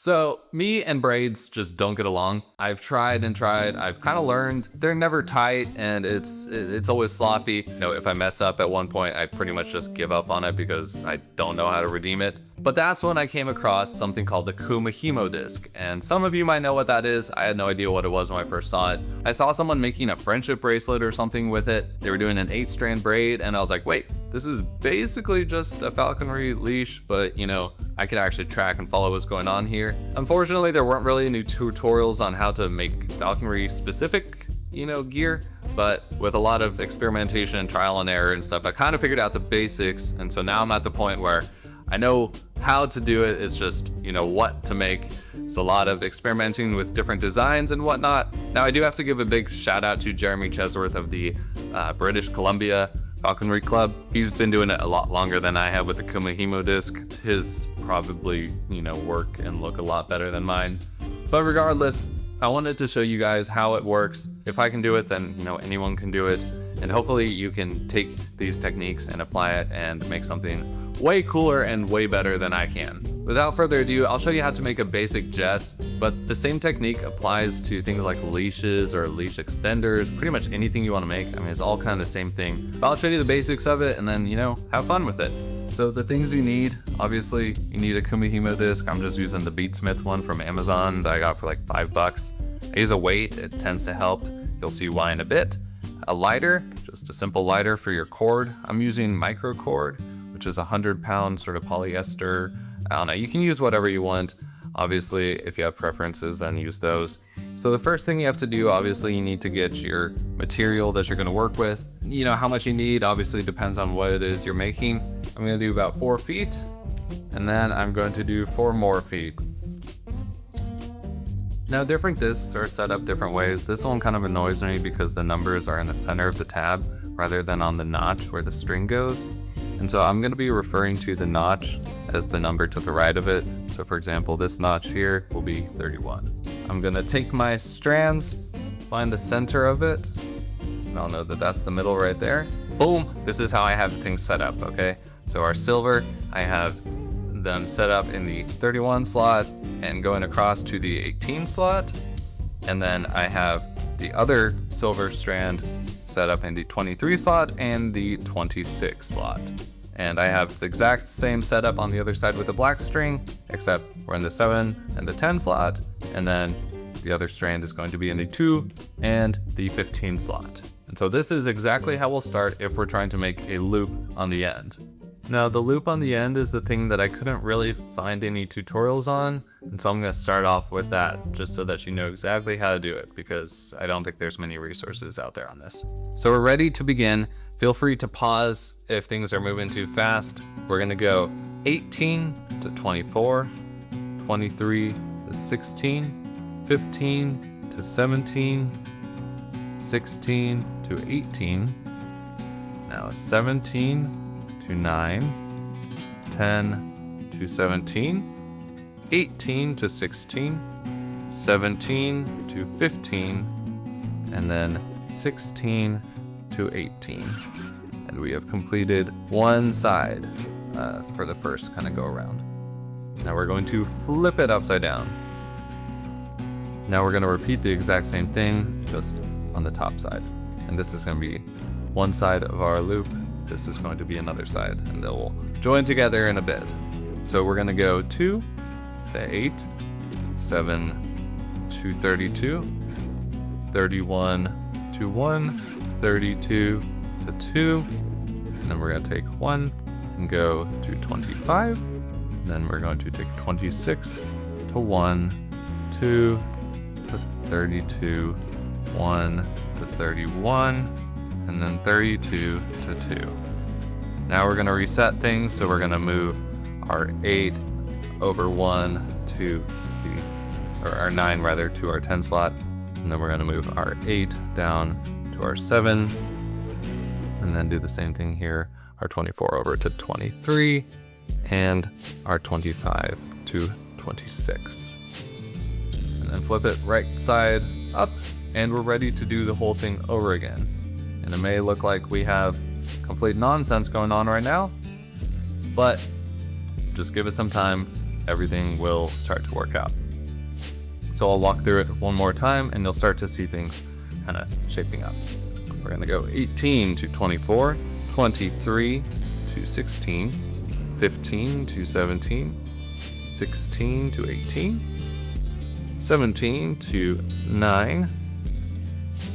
So me and braids just don't get along. I've tried and tried. I've kind of learned they're never tight, and it's always sloppy. You know, if I mess up at one point, I pretty much just give up on it because I don't know how to redeem it. But that's when I came across something called the Kumihimo disc, and some of you might know what that is. I had no idea what it was when I first saw it. I saw someone making a friendship bracelet or something with it. They were doing an 8-strand braid, and I was like, wait, this is basically just a falconry leash, but you know, I could actually track and follow what's going on here. Unfortunately, there weren't really any tutorials on how to make falconry specific, gear, but with a lot of experimentation and trial and error and stuff, I kind of figured out the basics, and so now I'm at the point where I know how to do it. It's just, what to make. It's a lot of experimenting with different designs and whatnot. Now, I do have to give a big shout out to Jeremy Chesworth of the British Columbia Falconry Club. He's been doing it a lot longer than I have with the Kumihimo disc. His probably, work and look a lot better than mine. But regardless, I wanted to show you guys how it works. If I can do it, then, anyone can do it. And hopefully you can take these techniques and apply it and make something way cooler and way better than I can. Without further ado, I'll show you how to make a basic jess, but the same technique applies to things like leashes or leash extenders, pretty much anything you want to make. I mean, it's all kind of the same thing. But I'll show you the basics of it and then, have fun with it. So the things you need, obviously, you need a Kumihimo disc. I'm just using the Beatsmith one from Amazon that I got for like $5. I use a weight, it tends to help. You'll see why in a bit. A lighter, just a simple lighter for your cord. I'm using micro cord, which is a 100-pound sort of polyester. I don't know, you can use whatever you want. Obviously, if you have preferences, then use those. So the first thing you have to do, obviously, you need to get your material that you're gonna work with. How much you need, obviously depends on what it is you're making. I'm gonna do about 4 feet, and then I'm going to do 4 more feet. Now, different discs are set up different ways. This one kind of annoys me because the numbers are in the center of the tab rather than on the notch where the string goes. And so I'm going to be referring to the notch as the number to the right of it. So for example, this notch here will be 31. I'm going to take my strands, find the center of it, and I'll know that that's the middle right there. Boom! This is how I have things set up, okay? So our silver, I have them set up in the 31 slot and going across to the 18 slot. And then I have the other silver strand set up in the 23 slot and the 26 slot. And I have the exact same setup on the other side with the black string, except we're in the 7 and the 10 slot, and then the other strand is going to be in the 2 and the 15 slot. And so this is exactly how we'll start if we're trying to make a loop on the end. Now, the loop on the end is the thing that I couldn't really find any tutorials on, and so I'm going to start off with that just so that you know exactly how to do it, because I don't think there's many resources out there on this. So we're ready to begin. Feel free to pause if things are moving too fast. We're going to go 18 to 24, 23 to 16, 15 to 17, 16 to 18, now 17 to 9, 10 to 17, 18 to 16, 17 to 15, and then 16 to 18. And we have completed one side for the first kind of go around. Now we're going to flip it upside down. Now we're going to repeat the exact same thing, just on the top side. And this is going to be one side of our loop. This is going to be another side, and they'll join together in a bit. So we're going to go 2 to 8, 7 to 32, 31 to 1, 32 to 2, and then we're going to take 1 and go to 25. Then we're going to take 26 to 1, 2 to 32, 1 to 31, and then 32 to 2. Now we're going to reset things, so we're going to move our 8 over 1 to or our 9 rather, to our 10 slot, and then we're going to move our 8 down to our 7, and then do the same thing here, our 24 over to 23, and our 25 to 26. And then flip it right side up, and we're ready to do the whole thing over again. And it may look like we have complete nonsense going on right now, but just give it some time. everything will start to work out. So I'll walk through it one more time and you'll start to see things kind of shaping up. We're gonna go 18 to 24, 23 to 16, 15 to 17, 16 to 18, 17 to 9,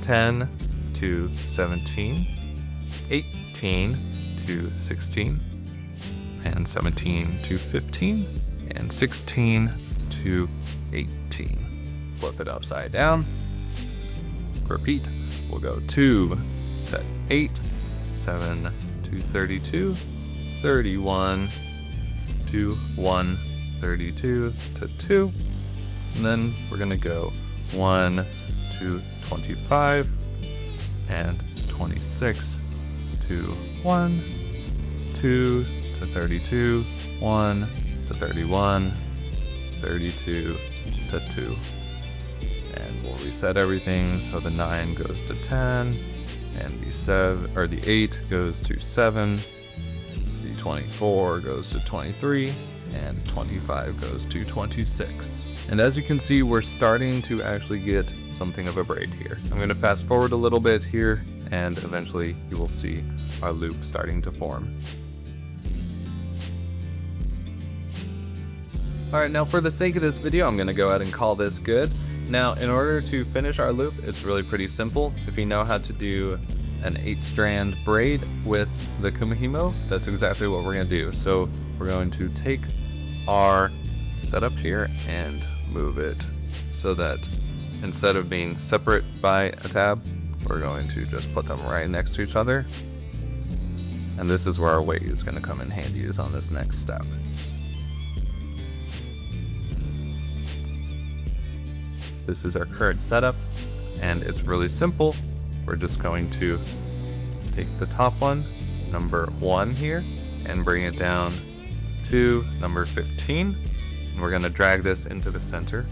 10 to 17, 18 to 16, and 17 to 15, and 16 to 18. Flip it upside down. Repeat. We'll go 2 to 8, 7 to 32, 31 to 1, 32 to 2, and then we're gonna go 1 to 25, and 26 to 1, 2 to 32, 1 to 31, 32 to 2. And we'll reset everything so the 9 goes to 10, and the 8 goes to 7, the 24 goes to 23, and 25 goes to 26. And as you can see, we're starting to actually get something of a braid here. I'm going to fast forward a little bit here, and eventually you will see our loop starting to form. Alright, now for the sake of this video, I'm going to go ahead and call this good. Now, in order to finish our loop, it's really pretty simple. If you know how to do an 8-strand braid with the Kumihimo, that's exactly what we're going to do. So we're going to take our setup here and move it so that instead of being separate by a tab, we're going to just put them right next to each other. And this is where our weight is going to come in handy, is on this next step. This is our current setup, and it's really simple. We're just going to take the top one, number 1 here, and bring it down to number 15. And we're going to drag this into the center.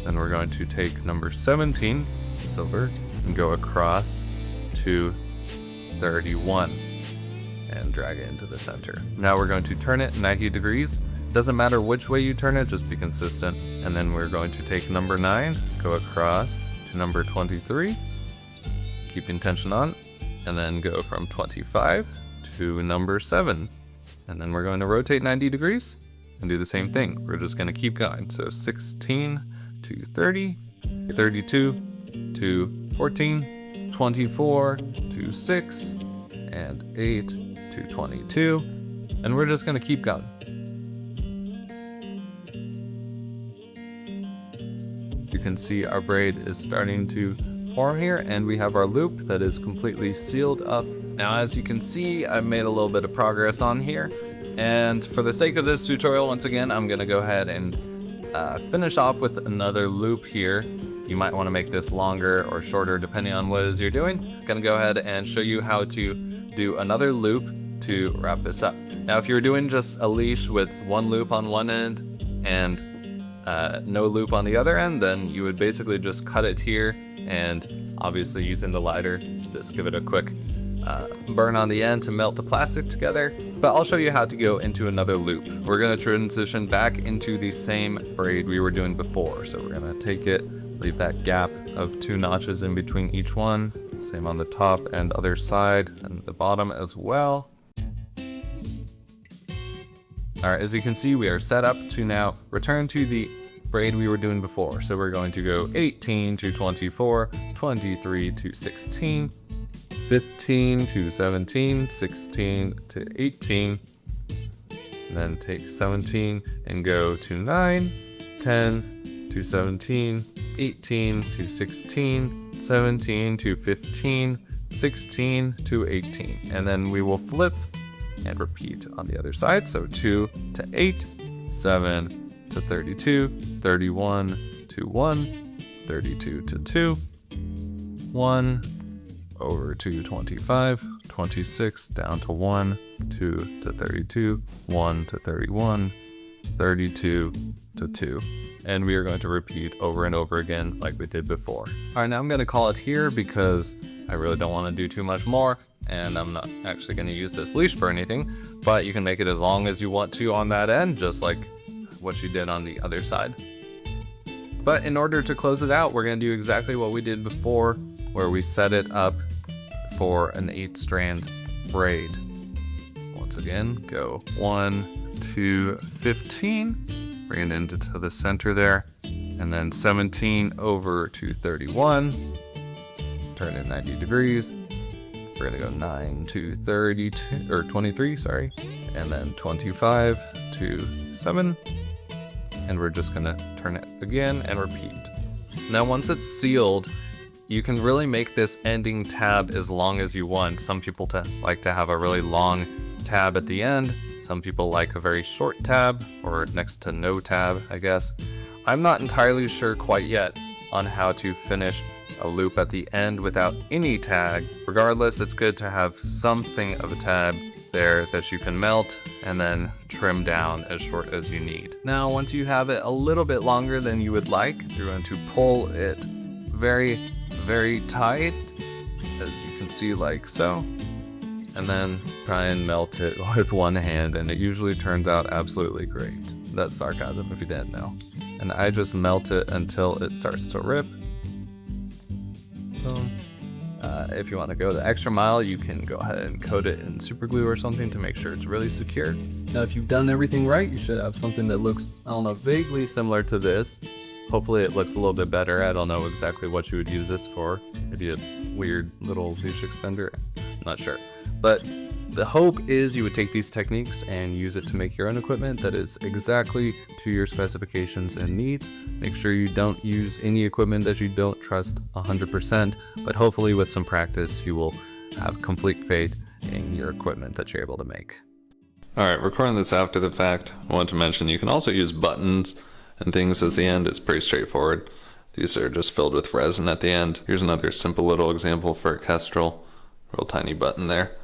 Then we're going to take number 17, silver, and go across to 31 and drag it into the center. Now we're going to turn it 90 degrees. Doesn't matter which way you turn it, just be consistent. And then we're going to take number 9, go across to number 23, keeping tension on, and then go from 25 to number 7. And then we're going to rotate 90 degrees and do the same thing. We're just going to keep going. So 16 to 30, 32 to 14, 24 to 6, and 8 to 22. And we're just going to keep going. You can see our braid is starting to form here, and we have our loop that is completely sealed up. Now, as you can see, I've made a little bit of progress on here, and for the sake of this tutorial, once again, I'm going to go ahead and finish off with another loop here. You might want to make this longer or shorter depending on what it is you're doing. I'm going to go ahead and show you how to do another loop to wrap this up. Now, if you're doing just a leash with one loop on one end and no loop on the other end, then you would basically just cut it here, and obviously using the lighter, just give it a quick burn on the end to melt the plastic together. But I'll show you how to go into another loop. We're going to transition back into the same braid we were doing before. So we're going to take it, leave that gap of 2 notches in between each one. Same on the top and other side, and the bottom as well. Alright, as you can see, we are set up to now return to the braid we were doing before. So we're going to go 18 to 24, 23 to 16, 15 to 17, 16 to 18, and then take 17 and go to 9, 10 to 17, 18 to 16, 17 to 15, 16 to 18, and then we will flip and repeat on the other side. So 2 to 8, 7 to 32, 31 to 1, 32 to 2, 1, over to 25, 26, down to 1, 2 to 32, 1 to 31, 32 to 2. And we are going to repeat over and over again like we did before. All right, now I'm going to call it here because I really don't want to do too much more, and I'm not actually going to use this leash for anything, but you can make it as long as you want to on that end, just like what you did on the other side. But in order to close it out, we're going to do exactly what we did before, where we set it up for an 8-strand braid. Once again, go 1, 2, 15, bring it into the center there, and then 17 over to 31, turn it 90 degrees. We're gonna go 9 to 32, or 23, sorry, and then 25 to 7, and we're just gonna turn it again and repeat. Now once it's sealed, you can really make this ending tab as long as you want. Some people like to have a really long tab at the end. Some people like a very short tab, or next to no tab, I guess. I'm not entirely sure quite yet on how to finish a loop at the end without any tag. Regardless, it's good to have something of a tab there that you can melt and then trim down as short as you need. Now, once you have it a little bit longer than you would like, you're going to pull it very, very tight, as you can see, like so, and then try and melt it with one hand, and it usually turns out absolutely great. That's sarcasm if you didn't know. And I just melt it until it starts to rip. Boom. If you want to go the extra mile, you can go ahead and coat it in super glue or something to make sure it's really secure. Now, if you've done everything right, you should have something that looks, I don't know, vaguely similar to this. Hopefully it looks a little bit better. I don't know exactly what you would use this for. Maybe a weird little leash extender. Not sure. But the hope is you would take these techniques and use it to make your own equipment that is exactly to your specifications and needs. Make sure you don't use any equipment that you don't trust 100%, but hopefully with some practice you will have complete faith in your equipment that you're able to make. Alright, recording this after the fact, I want to mention you can also use buttons and things at the end. It's pretty straightforward. These are just filled with resin at the end. Here's another simple little example for a kestrel. Real tiny button there.